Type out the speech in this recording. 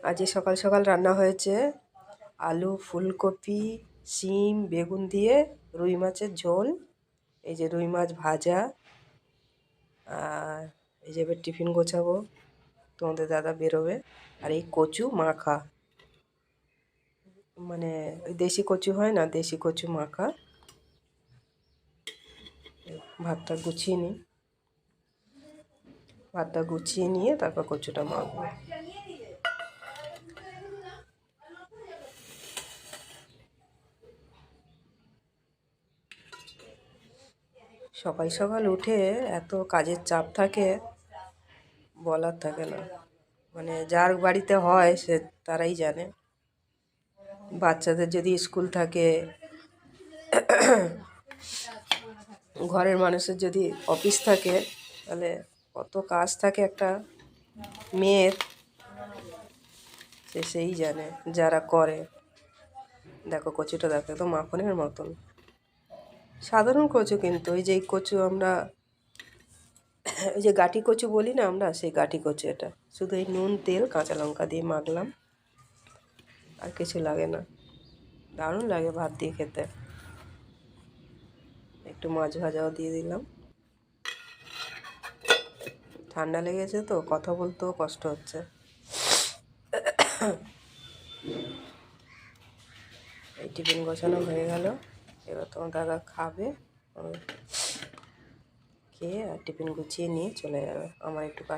আজ সকাল সকাল রান্না হয়েছে আলু ফুলকপি শিম বেগুন দিয়ে রুই মাছের ঝোল। এই যে রুই মাছ ভাজা। আর এই যে এবার টিফিন গোছাবো, তোমাদের দাদা বেরোবে। আর এই কচু মাখা, মানে ওই দেশি কচু হয় না, দেশি কচু মাখা। ভাতটা গুছিয়ে নিই, ভাতটা গুছিয়ে নিয়ে তারপর কচুটা মাখবো। সকাল সকাল উঠে এত কাজের চাপ থাকে, বলার থাকে না। মানে যার বাড়িতে হয় সে তারাই জানে। বাচ্চাদের যদি স্কুল থাকে, ঘরের মানুষের যদি অফিস থাকে, তাহলে কত কাজ থাকে একটা মেয়ের, সেই জানে যারা করে। দেখো কচুটা দেখো, তো মাখনের মতন সাধারণ কচু, কিন্তু ওই যে এই কচু আমরা ওই যে গাঁটি কচু বলি না আমরা, সেই গাঁটি কচু এটা। শুধু এই নুন তেল কাঁচা লঙ্কা দিয়ে মাখলাম, আর কিছু লাগে না। দারুণ লাগে ভাত দিয়ে খেতে। একটু মাছ ভাজাও দিয়ে দিলাম। ঠান্ডা লেগেছে তো, কথা বলতেও কষ্ট হচ্ছে। এই টিফিন গোছানো হয়ে গেল। এবার তোমার দাদা খাবে, খেয়ে আর টিফিন গুছিয়ে নিয়ে চলে যাবে। আমার একটু